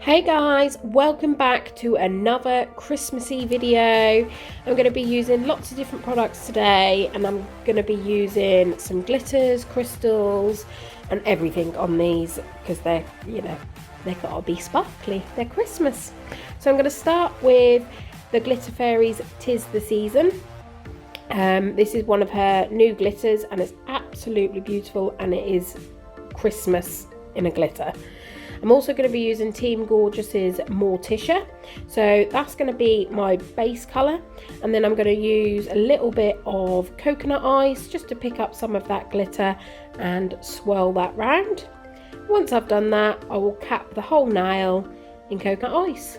Hey guys, welcome back to another Christmassy video. I'm going to be using lots of different products today, and I'm going to be using some glitters, crystals and everything on these because they've got to be sparkly. They're Christmas. So I'm going to start with the Glitter Fairies 'Tis the Season. This is one of her new glitters and it's absolutely beautiful, and it is Christmas in a glitter. I'm also going to be using Team Gorgeous's Morticia, so that's going to be my base colour, and then I'm going to use a little bit of coconut ice just to pick up some of that glitter and swirl that round. Once I've done that, I will cap the whole nail in coconut ice.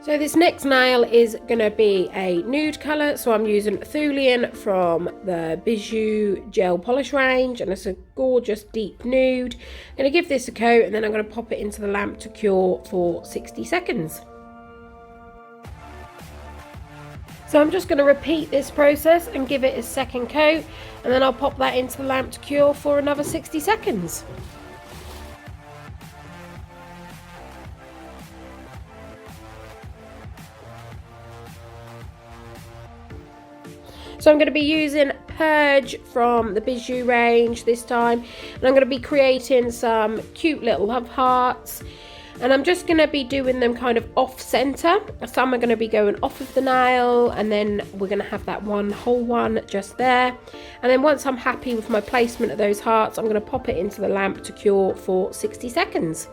So this next nail is going to be a nude colour, so I'm using Thulian from the Bijou Gel Polish range, and it's a gorgeous deep nude. I'm going to give this a coat and then I'm going to pop it into the lamp to cure for 60 seconds. So I'm just going to repeat this process and give it a second coat, and then I'll pop that into the lamp to cure for another 60 seconds. So I'm going to be using Purge from the Bijou range this time, and I'm going to be creating some cute little love hearts, and I'm just going to be doing them kind of off center. Some are going to be going off of the nail, and then we're going to have that one whole one just there. And then once I'm happy with my placement of those hearts, I'm going to pop it into the lamp to cure for 60 seconds.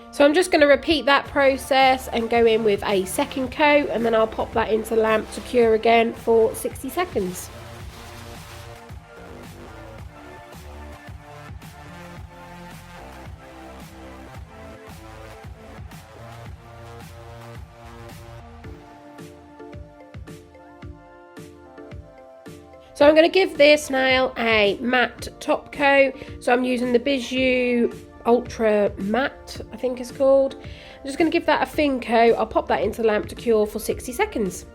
So I'm just going to repeat that process and go in with a second coat, and then I'll pop that into the lamp to cure again for 60 seconds. So I'm going to give this nail a matte top coat. So I'm using the Bijou Ultra Matte, I think it's called. I'm just going to give that a thin coat. I'll pop that into the lamp to cure for 60 seconds.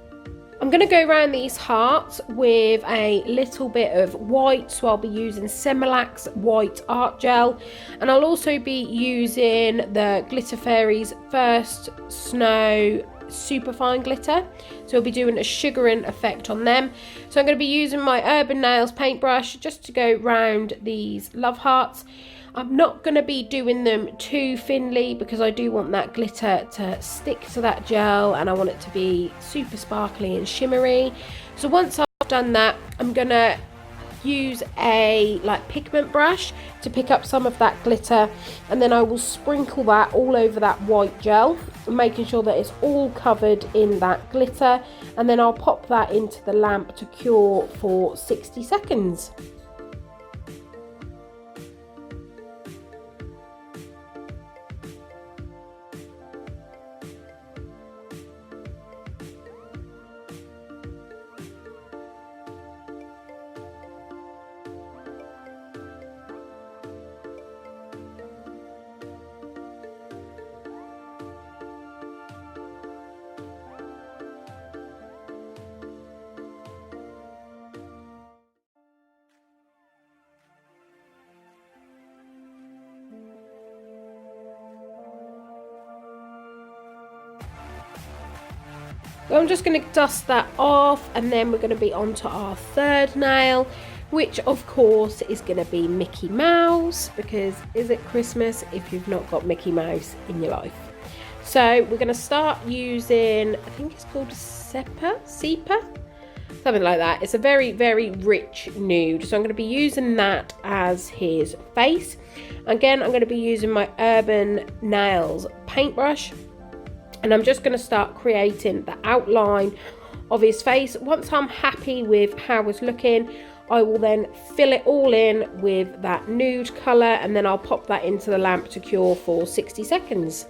I'm going to go around these hearts with a little bit of white, so I'll be using Semilax White Art Gel, and I'll also be using the Glitter Fairies First Snow Superfine Glitter, so I'll be doing a sugaring effect on them. So I'm going to be using my Urban Nails paintbrush just to go round these love hearts. I'm not going to be doing them too thinly because I do want that glitter to stick to that gel, and I want it to be super sparkly and shimmery. So once I've done that, I'm going to use a pigment brush to pick up some of that glitter, and then I will sprinkle that all over that white gel, making sure that it's all covered in that glitter, and then I'll pop that into the lamp to cure for 60 seconds. So I'm just going to dust that off, and then we're going to be on to our third nail, which of course is going to be Mickey Mouse, because is it Christmas if you've not got Mickey Mouse in your life? So we're going to start using, I think it's called sepia, something like that. It's a very, very rich nude, so I'm going to be using that as his face. Again, I'm going to be using my Urban Nails paintbrush, and I'm just going to start creating the outline of his face. Once I'm happy with how it's looking, I will then fill it all in with that nude colour, and then I'll pop that into the lamp to cure for 60 seconds.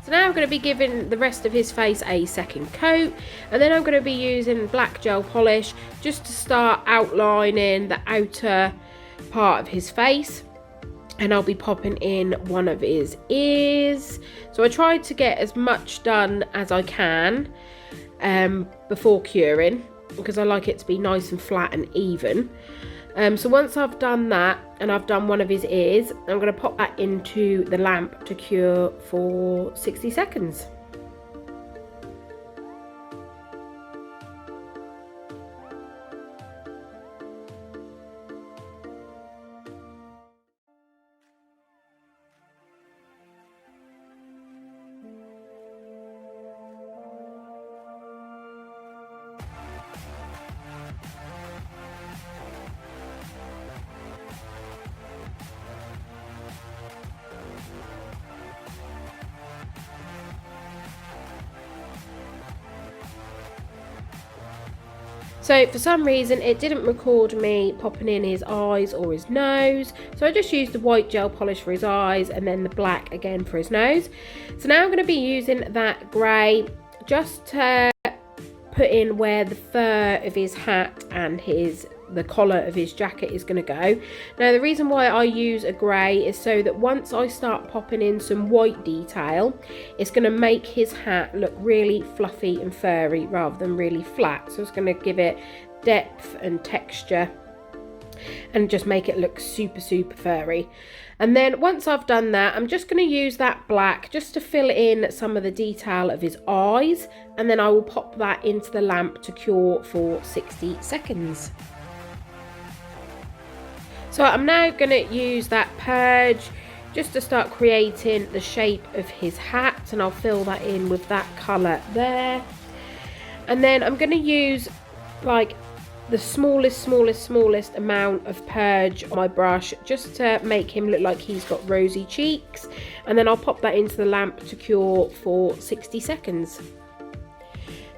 So now I'm going to be giving the rest of his face a second coat, and then I'm going to be using black gel polish just to start outlining the outer part of his face, and I'll be popping in one of his ears. So I tried to get as much done as I can before curing, because I like it to be nice and flat and even. So once I've done that and I've done one of his ears, I'm going to pop that into the lamp to cure for 60 seconds. So for some reason it didn't record me popping in his eyes or his nose, so I just used the white gel polish for his eyes and then the black again for his nose. So now I'm going to be using that grey just to put in where the fur of his hat and the collar of his jacket is going to go. Now the reason why I use a grey is so that once I start popping in some white detail, it's going to make his hat look really fluffy and furry rather than really flat. So it's going to give it depth and texture and just make it look super, super furry. And then once I've done that, I'm just going to use that black just to fill in some of the detail of his eyes, and then I will pop that into the lamp to cure for 60 seconds. So I'm now going to use that purge just to start creating the shape of his hat, and I'll fill that in with that colour there. And then I'm going to use like the smallest amount of purge on my brush just to make him look like he's got rosy cheeks, and then I'll pop that into the lamp to cure for 60 seconds.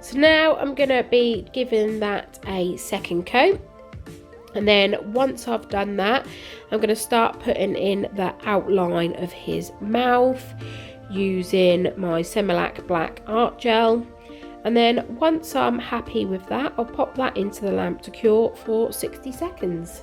So now I'm going to be giving that a second coat, and then once I've done that, I'm going to start putting in the outline of his mouth using my Semilac black art gel. And then once I'm happy with that, I'll pop that into the lamp to cure for 60 seconds.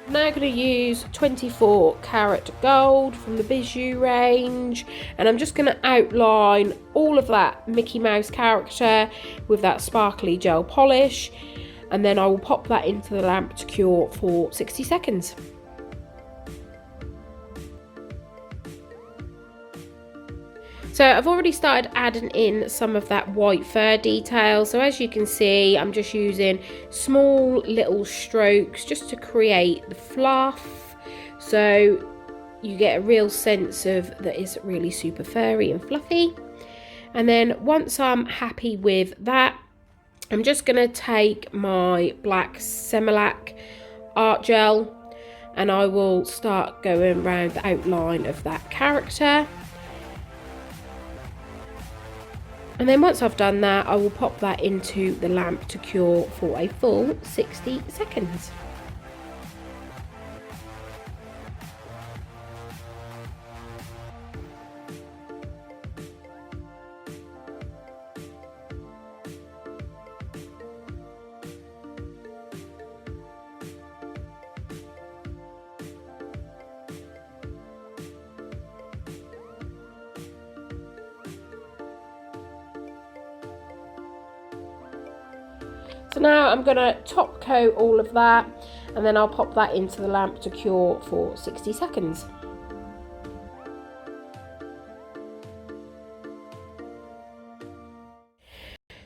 Now I'm going to use 24 karat gold from the Bijou range, and I'm just going to outline all of that Mickey Mouse character with that sparkly gel polish, and then I will pop that into the lamp to cure for 60 seconds. So I've already started adding in some of that white fur detail. So as you can see, I'm just using small little strokes just to create the fluff. So you get a real sense of that it's really super furry and fluffy. And then once I'm happy with that, I'm just going to take my black Semilac art gel. and I will start going around the outline of that character. And then once I've done that, I will pop that into the lamp to cure for a full 60 seconds. So now I'm going to top coat all of that, and then I'll pop that into the lamp to cure for 60 seconds.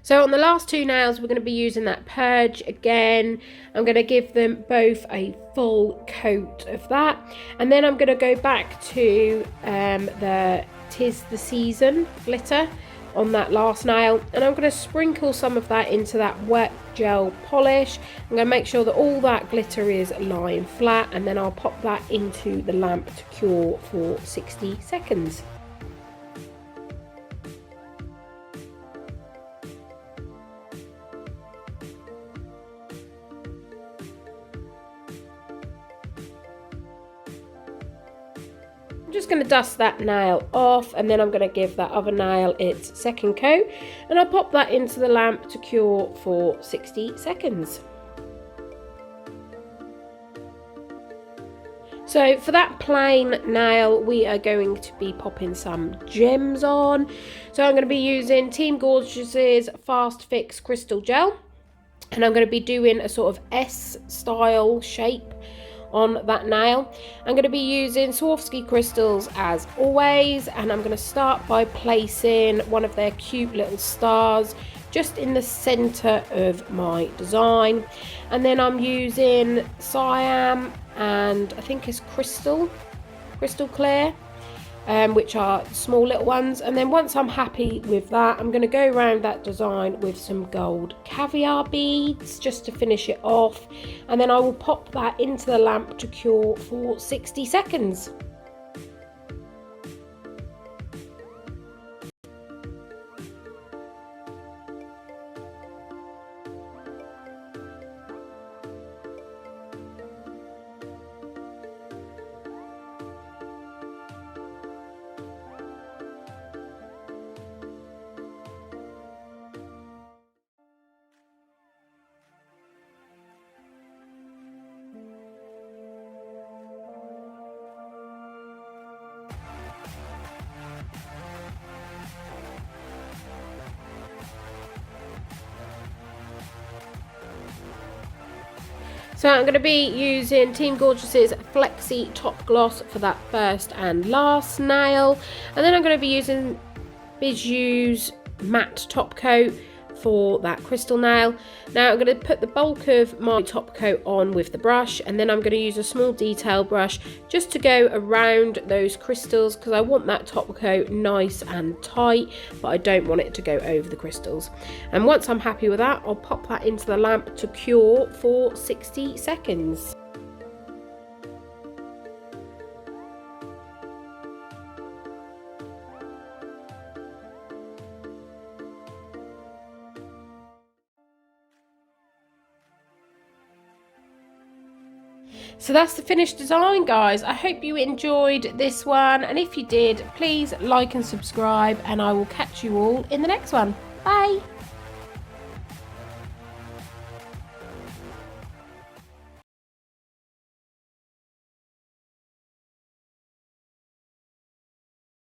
So on the last two nails, we're going to be using that purge again. I'm going to give them both a full coat of that, and then I'm going to go back to the 'Tis the Season glitter on that last nail, and I'm going to sprinkle some of that into that wet gel polish. I'm going to make sure that all that glitter is lying flat, and then I'll pop that into the lamp to cure for 60 seconds. Just going to dust that nail off, and then I'm going to give that other nail its second coat, and I'll pop that into the lamp to cure for 60 seconds. So for that plain nail, we are going to be popping some gems on. So I'm going to be using Team Gorgeous's Fast Fix Crystal Gel, and I'm going to be doing a sort of S style shape on that nail. I'm going to be using Swarovski crystals as always, and I'm going to start by placing one of their cute little stars just in the center of my design, and then I'm using cyan and I think it's crystal clear, which are small little ones. And then once I'm happy with that, I'm going to go around that design with some gold caviar beads just to finish it off, and then I will pop that into the lamp to cure for 60 seconds. So I'm going to be using Team Gorgeous's Flexi Top Gloss for that first and last nail, and then I'm going to be using Bijou's Matte Top Coat for that crystal nail. Now I'm going to put the bulk of my top coat on with the brush, and then I'm going to use a small detail brush just to go around those crystals, because I want that top coat nice and tight, but I don't want it to go over the crystals. And once I'm happy with that, I'll pop that into the lamp to cure for 60 seconds. So that's the finished design, guys. I hope you enjoyed this one, and if you did, please like and subscribe, and I will catch you all in the next one. Bye.